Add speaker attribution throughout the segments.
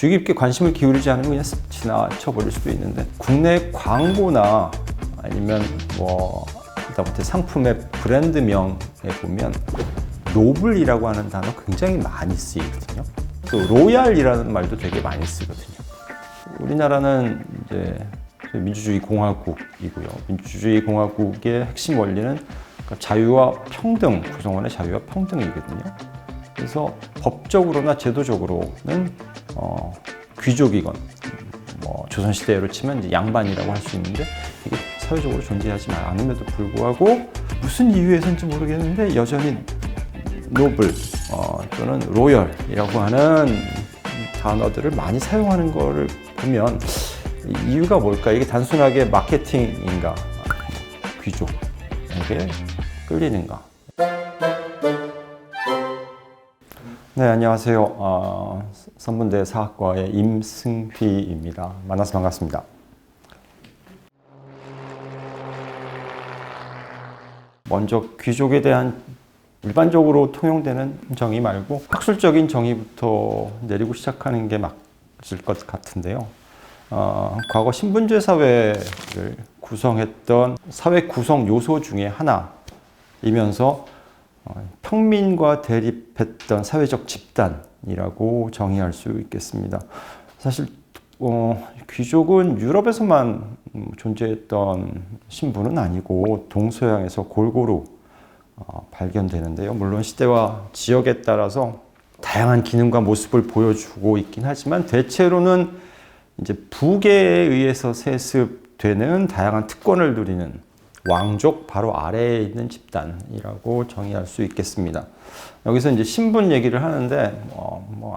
Speaker 1: 주의 깊게 관심을 기울이지 않으면 그냥 지나쳐 버릴 수도 있는데, 국내 광고나 아니면 하다못해 상품의 브랜드명에 보면 노블이라고 하는 단어 굉장히 많이 쓰이거든요. 또 로얄이라는 말도 되게 많이 쓰거든요. 우리나라는 이제 민주주의 공화국이고요. 민주주의 공화국의 핵심 원리는 자유와 평등, 구성원의 자유와 평등이거든요. 그래서 법적으로나 제도적으로는 귀족이건 조선시대로 치면 이제 양반이라고 할 수 있는데, 이게 사회적으로 존재하지 않음에도 불구하고 무슨 이유에서인지 모르겠는데 여전히 노블 또는 로열이라고 하는 단어들을 많이 사용하는 거를 보면 이유가 뭘까? 이게 단순하게 마케팅인가? 귀족에게 끌리는가? 네, 안녕하세요. 선문대 사학과의 임승휘입니다. 만나서 반갑습니다. 먼저 귀족에 대한 일반적으로 통용되는 정의 말고 학술적인 정의부터 내리고 시작하는 게 맞을 것 같은데요. 과거 신분제 사회를 구성했던 사회 구성 요소 중에 하나이면서 평민과 대립했던 사회적 집단이라고 정의할 수 있겠습니다. 사실 귀족은 유럽에서만 존재했던 신분은 아니고 동서양에서 골고루 발견되는데요. 물론 시대와 지역에 따라서 다양한 기능과 모습을 보여주고 있긴 하지만 대체로는 이제 북에 의해서 세습되는 다양한 특권을 누리는 왕족 바로 아래에 있는 집단이라고 정의할 수 있겠습니다. 여기서 이제 신분 얘기를 하는데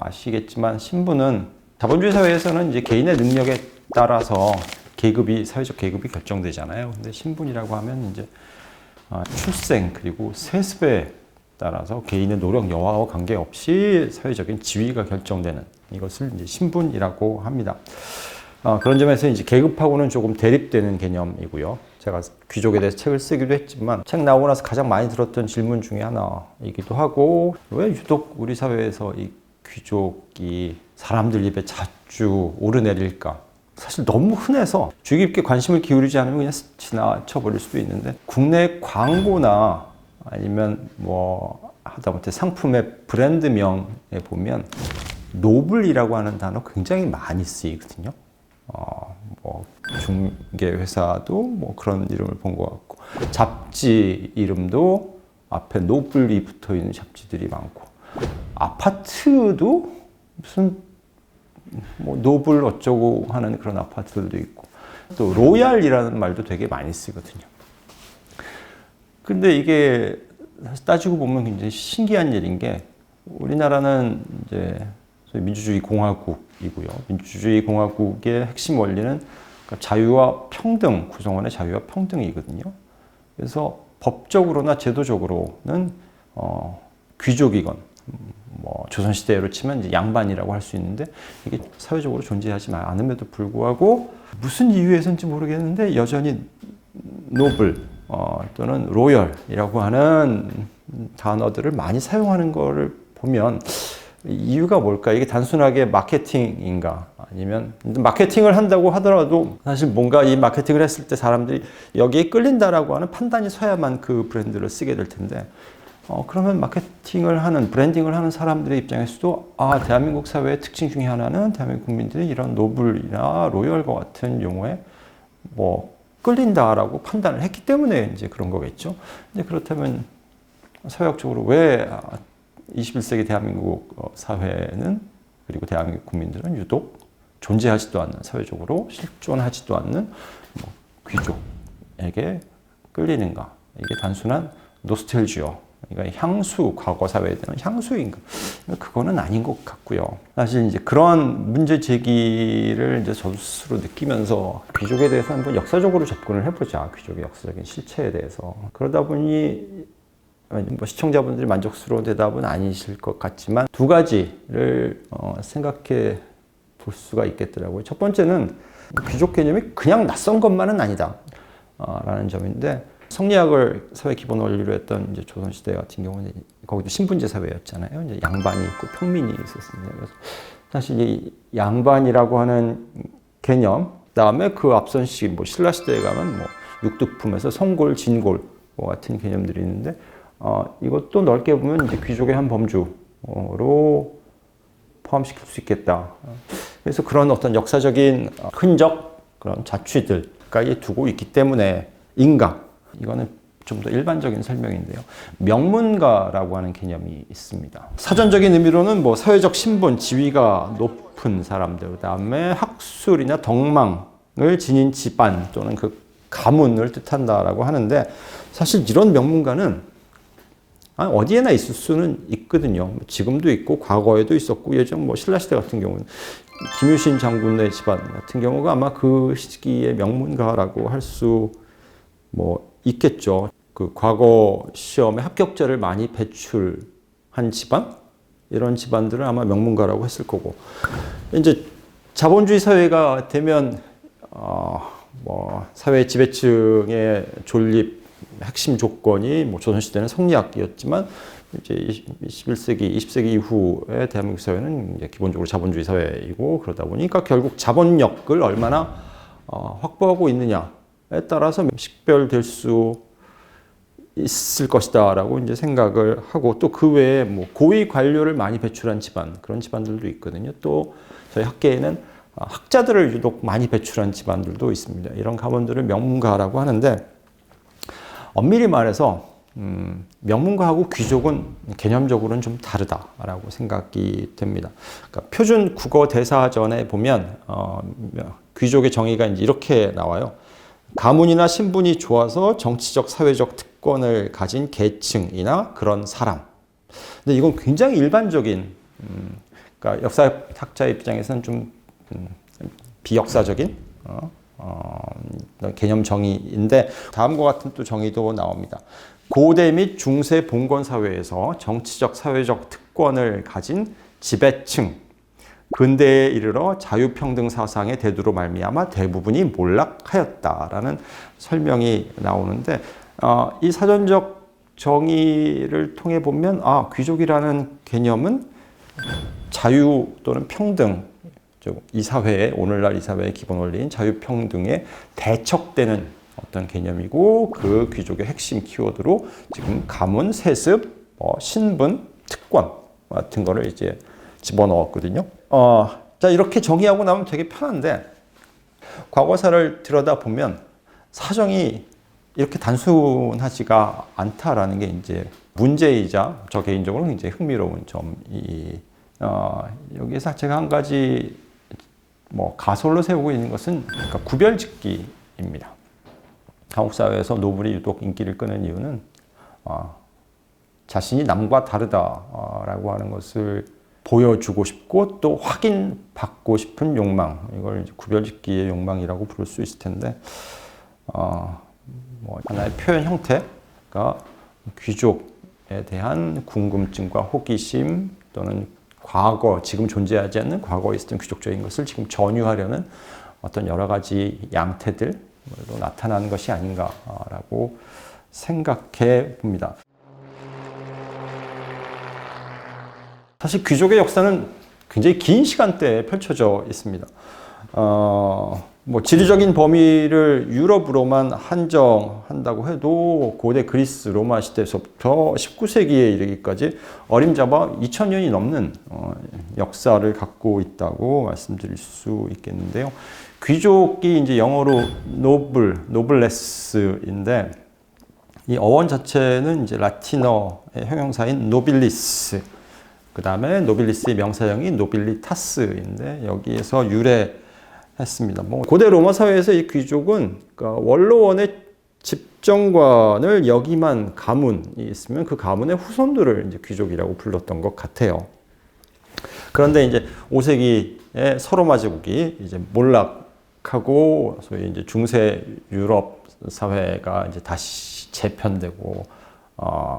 Speaker 1: 아시겠지만 신분은 자본주의 사회에서는 이제 개인의 능력에 따라서 사회적 계급이 결정되잖아요. 근데 신분이라고 하면 이제 출생 그리고 세습에 따라서 개인의 노력 여하와 관계없이 사회적인 지위가 결정되는 이것을 이제 신분이라고 합니다. 그런 점에서 이제 계급하고는 조금 대립되는 개념이고요. 제가 귀족에 대해서 책을 쓰기도 했지만 책 나오고 나서 가장 많이 들었던 질문 중에 하나이기도 하고, 왜 유독 우리 사회에서 이 귀족이 사람들 입에 자주 오르내릴까? 사실 너무 흔해서 주의 깊게 관심을 기울이지 않으면 그냥 지나쳐 버릴 수도 있는데, 국내 광고나 아니면 하다못해 상품의 브랜드명에 보면 노블이라고 하는 단어 굉장히 많이 쓰이거든요. 중개 회사도 그런 이름을 본 것 같고, 잡지 이름도 앞에 노블이 붙어 있는 잡지들이 많고, 아파트도 무슨 노블 어쩌고 하는 그런 아파트들도 있고, 또 로얄이라는 말도 되게 많이 쓰거든요. 근데 이게 사실 따지고 보면 굉장히 신기한 일인 게, 우리나라는 이제 민주주의 공화국이고요. 민주주의 공화국의 핵심 원리는 자유와 평등, 구성원의 자유와 평등이거든요. 그래서 법적으로나 제도적으로는 귀족이건 조선시대로 치면 이제 양반이라고 할 수 있는데, 이게 사회적으로 존재하지 않음에도 불구하고 무슨 이유에서인지 모르겠는데 여전히 노블 또는 로열이라고 하는 단어들을 많이 사용하는 거를 보면 이유가 뭘까? 이게 단순하게 마케팅인가? 아니면 마케팅을 한다고 하더라도 사실 뭔가 이 마케팅을 했을 때 사람들이 여기에 끌린다라고 하는 판단이 서야만 그 브랜드를 쓰게 될 텐데, 그러면 마케팅을 하는, 브랜딩을 하는 사람들의 입장에서도 대한민국 사회의 특징 중에 하나는 대한민국 국민들이 이런 노블이나 로열과 같은 용어에 끌린다라고 판단을 했기 때문에 이제 그런 거겠죠. 근데 그렇다면 사회학적으로 왜 21세기 대한민국 사회는, 그리고 대한민국 국민들은 유독 존재하지도 않는, 사회적으로 실존하지도 않는 귀족에게 끌리는가? 이게 단순한 노스텔지어, 그러니까 향수, 과거 사회에 대한 향수인가? 그거는 아닌 것 같고요. 사실 이제 그런 문제 제기를 이제 저 스스로 느끼면서 귀족에 대해서 한번 역사적으로 접근을 해보자. 귀족의 역사적인 실체에 대해서. 그러다 보니 시청자분들이 만족스러운 대답은 아니실 것 같지만 두 가지를 생각해 볼 수가 있겠더라고요. 첫 번째는 귀족 개념이 그냥 낯선 것만은 아니다 라는 점인데, 성리학을 사회 기본 원리로 했던 이제 조선시대 같은 경우는 거기도 신분제 사회였잖아요. 이제 양반이 있고 평민이 있었습니다. 그래서 사실 이 양반이라고 하는 개념, 그다음에 그 앞선 시, 뭐 신라 시대에 가면 뭐 육두품에서 성골, 진골 뭐 같은 개념들이 있는데, 이것도 넓게 보면 이제 귀족의 한 범주로 포함시킬 수 있겠다. 그래서 그런 어떤 역사적인 흔적, 그런 자취들까지 두고 있기 때문에 인가, 이거는 좀 더 일반적인 설명인데요. 명문가라고 하는 개념이 있습니다. 사전적인 의미로는 뭐 사회적 신분, 지위가 높은 사람들, 그다음에 학술이나 덕망을 지닌 집안 또는 그 가문을 뜻한다라고 하는데, 사실 이런 명문가는 어디에나 있을 수는 있거든요. 지금도 있고 과거에도 있었고, 예전 뭐 신라시대 같은 경우는 김유신 장군의 집안 같은 경우가 아마 그 시기의 명문가라고 할 수 뭐 있겠죠. 그 과거 시험에 합격자를 많이 배출한 집안, 이런 집안들은 아마 명문가라고 했을 거고, 이제 자본주의 사회가 되면 뭐 사회 지배층의 존립 핵심 조건이 뭐 조선시대는 성리학이었지만, 이제 21세기, 20세기 이후의 대한민국 사회는 이제 기본적으로 자본주의 사회이고, 그러다 보니까 결국 자본력을 얼마나 확보하고 있느냐에 따라서 식별될 수 있을 것이다라고 이제 생각을 하고, 또 그 외에 뭐 고위 관료를 많이 배출한 집안, 그런 집안들도 있거든요. 또 저희 학계에는 학자들을 유독 많이 배출한 집안들도 있습니다. 이런 가문들을 명문가라고 하는데, 엄밀히 말해서 명문가하고 귀족은 개념적으로는 좀 다르다라고 생각이 됩니다. 그러니까 표준 국어 대사전에 보면 귀족의 정의가 이제 이렇게 나와요. 가문이나 신분이 좋아서 정치적, 사회적 특권을 가진 계층이나 그런 사람. 근데 이건 굉장히 일반적인, 그러니까 역사학자 입장에서는 좀 비역사적인 개념 정의인데, 다음과 같은 또 정의도 나옵니다. 고대 및 중세 봉건 사회에서 정치적, 사회적 특권을 가진 지배층, 근대에 이르러 자유평등 사상의 대두로 말미암아 대부분이 몰락하였다라는 설명이 나오는데, 이 사전적 정의를 통해 보면 귀족이라는 개념은 자유 또는 평등, 이 사회의, 오늘날 이 사회의 기본 원리인 자유평등에 대척되는 어떤 개념이고, 그 귀족의 핵심 키워드로 지금 가문, 세습, 신분, 특권 같은 거를 이제 집어넣었거든요. 자, 이렇게 정의하고 나면 되게 편한데, 과거사를 들여다보면 사정이 이렇게 단순하지가 않다라는 게 이제 문제이자 저 개인적으로 굉장히 흥미로운 점이, 여기서 제가 한 가지 뭐 가설로 세우고 있는 것은, 그러니까 구별짓기입니다. 한국 사회에서 노블이 유독 인기를 끄는 이유는 자신이 남과 다르다라고 하는 것을 보여주고 싶고, 또 확인받고 싶은 욕망, 이걸 이제 구별짓기의 욕망이라고 부를 수 있을 텐데, 뭐 하나의 표현 형태가 귀족에 대한 궁금증과 호기심, 또는 과거, 지금 존재하지 않는 과거에 있었던 귀족적인 것을 지금 전유하려는 어떤 여러 가지 양태들로 나타나는 것이 아닌가라고 생각해 봅니다. 사실 귀족의 역사는 굉장히 긴 시간대에 펼쳐져 있습니다. 뭐 지리적인 범위를 유럽으로만 한정한다고 해도 고대 그리스 로마 시대에서부터 19세기에 이르기까지 어림잡아 2000년이 넘는 역사를 갖고 있다고 말씀드릴 수 있겠는데요. 귀족이 이제 영어로 노블레스인데, 이 어원 자체는 이제 라틴어의 형용사인 노빌리스, 그 다음에 노빌리스의 명사형이 노빌리타스인데, 여기에서 유래했습니다. 뭐 고대 로마 사회에서 이 귀족은, 그러니까 원로원의 집정관을 역임한 가문이 있으면 그 가문의 후손들을 이제 귀족이라고 불렀던 것 같아요. 그런데 이제 5세기에 서로마 제국이 이제 몰락하고, 소위 이제 중세 유럽 사회가 이제 다시 재편되고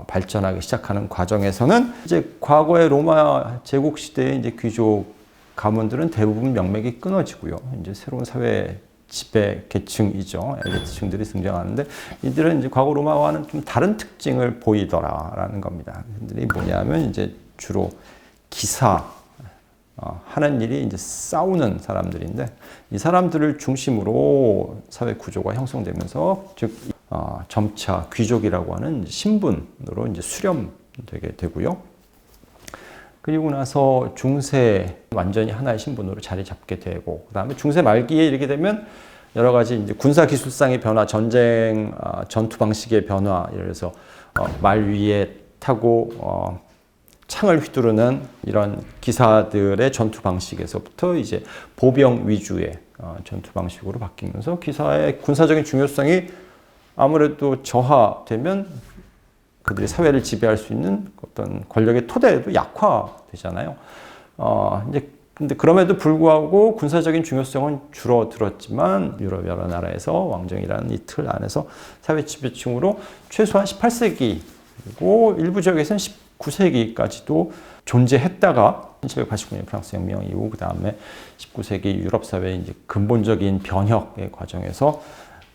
Speaker 1: 발전하기 시작하는 과정에서는, 이제 과거의 로마 제국 시대의 이제 귀족 가문들은 대부분 명맥이 끊어지고요. 이제 새로운 사회 지배 계층이죠. 엘리트층들이 등장하는데, 이들은 이제 과거 로마와는 좀 다른 특징을 보이더라라는 겁니다. 이들이 뭐냐면 이제 주로 기사 하는 일이 이제 싸우는 사람들인데, 이 사람들을 중심으로 사회 구조가 형성되면서 즉 점차 귀족이라고 하는 신분으로 이제 수렴되게 되고요. 그리고 나서 중세 완전히 하나의 신분으로 자리 잡게 되고, 그다음에 중세 말기에 이르게 되면 여러 가지 이제 군사 기술상의 변화, 전쟁 전투 방식의 변화, 예를 들어서 말 위에 타고 창을 휘두르는 이런 기사들의 전투 방식에서부터 이제 보병 위주의 전투 방식으로 바뀌면서 기사의 군사적인 중요성이 아무래도 저하되면 그들이 사회를 지배할 수 있는 어떤 권력의 토대도 약화되잖아요. 이제 근데 그럼에도 불구하고 군사적인 중요성은 줄어들었지만 유럽 여러 나라에서 왕정이라는 이 틀 안에서 사회 지배층으로 최소한 18세기 그리고 일부 지역에서는 19세기까지도 존재했다가 1789년 프랑스 혁명 이후 그 다음에 19세기 유럽 사회의 이제 근본적인 변혁의 과정에서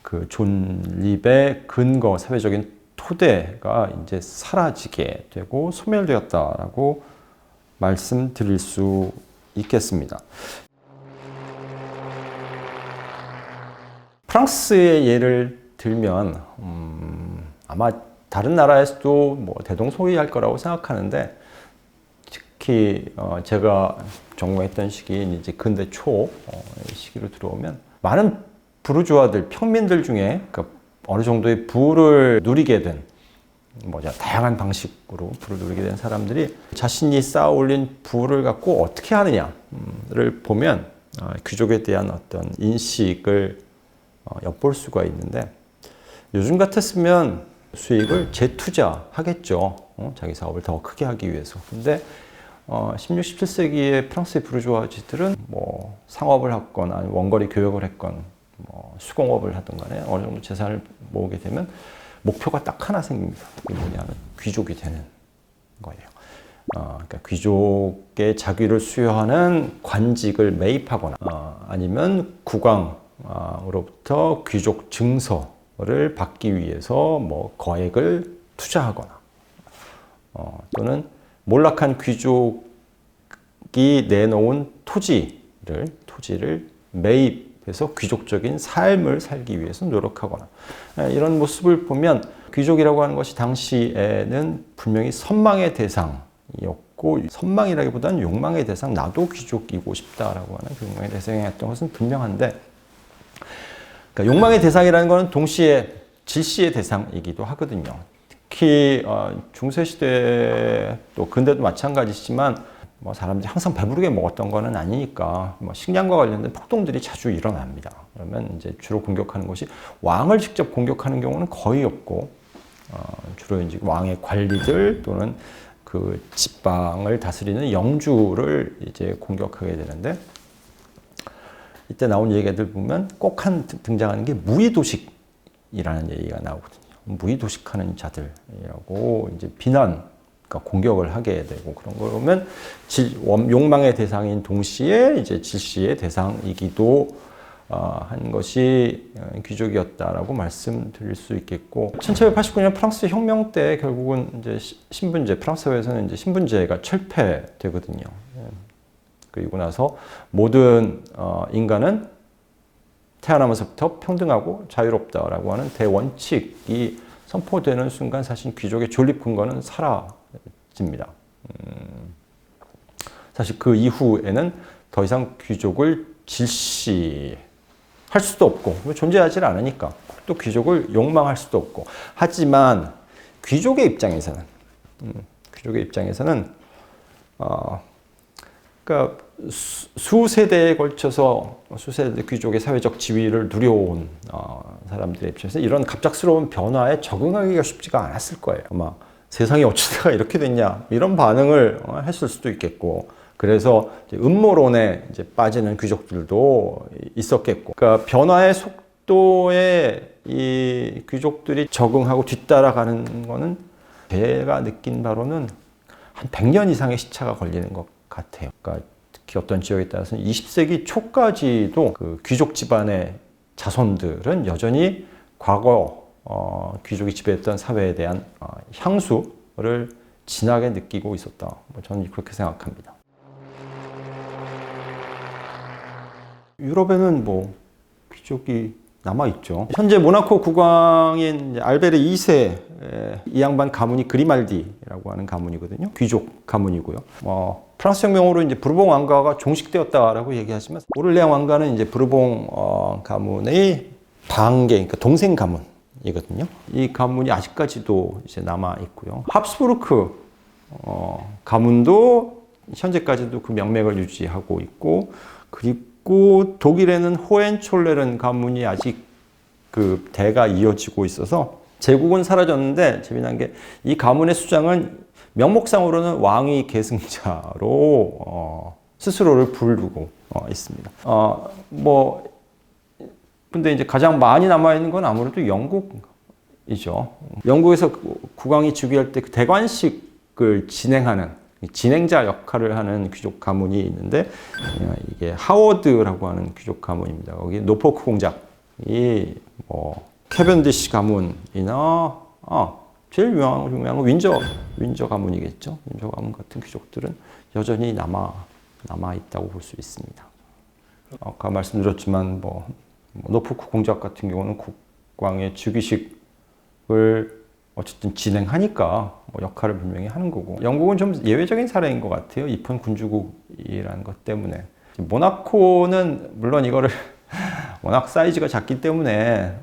Speaker 1: 그 존립의 근거, 사회적인 토대가 이제 사라지게 되고 소멸되었다라고 말씀드릴 수 있겠습니다. 프랑스의 예를 들면 아마 다른 나라에서도 뭐 대동소이할 거라고 생각하는데, 특히 제가 전공했던 시기인 이제 근대 초 시기로 들어오면 많은 부르주아들, 평민들 중에 어느 정도의 부를 누리게 된 다양한 방식으로 부를 누리게 된 사람들이 자신이 쌓아 올린 부를 갖고 어떻게 하느냐를 보면 귀족에 대한 어떤 인식을 엿볼 수가 있는데, 요즘 같았으면 수익을 재투자하겠죠. 자기 사업을 더 크게 하기 위해서. 근데 16, 17세기의 프랑스의 부르주아지들은 뭐 상업을 하건 아니면 원거리 교역을 했건 뭐 수공업을 하든 간에 어느 정도 재산을 모으게 되면 목표가 딱 하나 생깁니다. 그게 뭐냐면 귀족이 되는 거예요. 그러니까 귀족의 자귀를 수여하는 관직을 매입하거나 아니면 국왕으로부터 귀족 증서를 받기 위해서 뭐 거액을 투자하거나 또는 몰락한 귀족이 내놓은 토지를 매입해서 귀족적인 삶을 살기 위해서 노력하거나, 이런 모습을 보면 귀족이라고 하는 것이 당시에는 분명히 선망의 대상이었고, 선망이라기보다는 욕망의 대상, 나도 귀족이고 싶다라고 하는 그 욕망의 대상이었던 것은 분명한데, 그러니까 욕망의 대상이라는 것은 동시에 질시의 대상이기도 하거든요. 특히 중세시대 또 근대도 마찬가지지만 뭐 사람들이 항상 배부르게 먹었던 거는 아니니까 뭐 식량과 관련된 폭동들이 자주 일어납니다. 그러면 이제 주로 공격하는 것이 왕을 직접 공격하는 경우는 거의 없고, 주로 이제 왕의 관리들 또는 그 지방을 다스리는 영주를 이제 공격하게 되는데, 이때 나온 얘기들 보면 꼭 등장하는 게 무의도식이라는 얘기가 나오거든요. 무의도식하는 자들이라고 이제 비난, 그러니까 공격을 하게 되고, 그런 걸 보면 욕망의 대상인 동시에 이제 질시의 대상이기도 한 것이 귀족이었다라고 말씀드릴 수 있겠고, 1789년 프랑스 혁명 때 결국은 이제 신분제, 프랑스 사회에서는 이제 신분제가 철폐되거든요. 그리고 나서 모든 인간은 태어나면서부터 평등하고 자유롭다라고 하는 대원칙이 선포되는 순간 사실 귀족의 존립 근거는 사라집니다. 사실 그 이후에는 더 이상 귀족을 질시할 수도 없고, 존재하지 않으니까 또 귀족을 욕망할 수도 없고, 하지만 귀족의 입장에서는 그러니까 수세대에 걸쳐서 수세대 귀족의 사회적 지위를 누려온 사람들의 입장에서 이런 갑작스러운 변화에 적응하기가 쉽지가 않았을 거예요. 아마 세상이 어쩌다가 이렇게 됐냐 이런 반응을 했을 수도 있겠고, 그래서 음모론에 이제 빠지는 귀족들도 있었겠고, 그러니까 변화의 속도에 이 귀족들이 적응하고 뒤따라가는 거는 제가 느낀 바로는 한 100년 이상의 시차가 걸리는 것 같아요. 그러니까 특히 어떤 지역에 따라서는 20세기 초까지도 그 귀족 집안의 자손들은 여전히 과거 귀족이 지배했던 사회에 대한 향수를 진하게 느끼고 있었다. 저는 그렇게 생각합니다. 유럽에는 뭐 귀족이 남아있죠. 현재 모나코 국왕인 알베르 2세 이 양반 가문이 그리말디라고 하는 가문이거든요. 귀족 가문이고요. 프랑스 혁명으로 이제 부르봉 왕가가 종식되었다라고 얘기하지만 오를레앙 왕가는 이제 부르봉 가문의 반계, 그러니까 동생 가문이거든요. 이 가문이 아직까지도 이제 남아 있고요. 합스부르크 가문도 현재까지도 그 명맥을 유지하고 있고, 그리고 독일에는 호헨촐레른 가문이 아직 그 대가 이어지고 있어서 제국은 사라졌는데 재미난 게 이 가문의 수장은 명목상으로는 왕위 계승자로 스스로를 부르고 있습니다. 근데 이제 가장 많이 남아 있는 건 아무래도 영국이죠. 영국에서 국왕이 즉위할 때 그 대관식을 진행하는 진행자 역할을 하는 귀족 가문이 있는데 이게 하워드라고 하는 귀족 가문입니다. 거기 노포크 공작이 캐벤디시 가문이나 제일 유명한 건 윈저 가문이겠죠. 윈저 가문 같은 귀족들은 여전히 남아 있다고 볼 수 있습니다. 아까 말씀드렸지만 노포크 공작 같은 경우는 국왕의 즉위식을 어쨌든 진행하니까 역할을 분명히 하는 거고, 영국은 좀 예외적인 사례인 것 같아요. 입헌 군주국이라는 것 때문에. 모나코는 물론 이거를 워낙 사이즈가 작기 때문에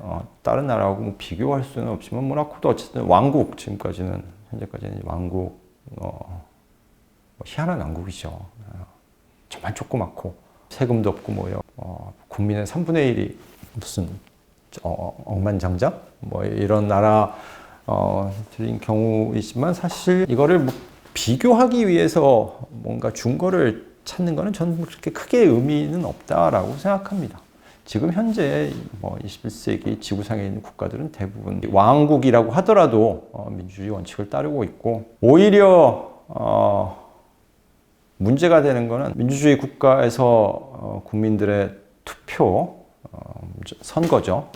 Speaker 1: 다른 나라하고 비교할 수는 없지만, 모나코도 어쨌든 왕국, 현재까지는 왕국, 희한한 왕국이죠. 정말 조그맣고 세금도 없고 국민의 3분의 1이 무슨 억만장자 이런 나라 들인 경우이지만, 사실 이거를 비교하기 위해서 뭔가 중거를 찾는 거는 저는 그렇게 크게 의미는 없다라고 생각합니다. 지금 현재 21세기 지구상에 있는 국가들은 대부분 왕국이라고 하더라도 민주주의 원칙을 따르고 있고, 오히려 문제가 되는 거는 민주주의 국가에서 국민들의 투표, 선거죠.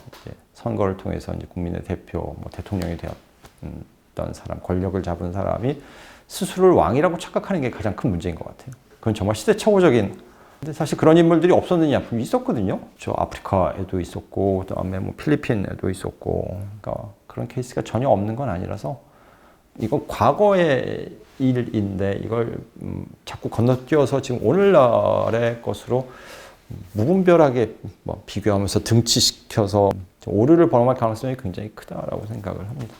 Speaker 1: 선거를 통해서 이제 국민의 대표, 대통령이 되었던 사람, 권력을 잡은 사람이 스스로를 왕이라고 착각하는 게 가장 큰 문제인 것 같아요. 그건 정말 시대착오적인. 근데 사실 그런 인물들이 없었느냐? 있었거든요. 저 아프리카에도 있었고, 그다음에 필리핀에도 있었고, 그러니까 그런 케이스가 전혀 없는 건 아니라서 이건 과거의 일인데 이걸 자꾸 건너뛰어서 지금 오늘날의 것으로 무분별하게 비교하면서 등치시켜서 오류를 범할 가능성이 굉장히 크다라고 생각을 합니다.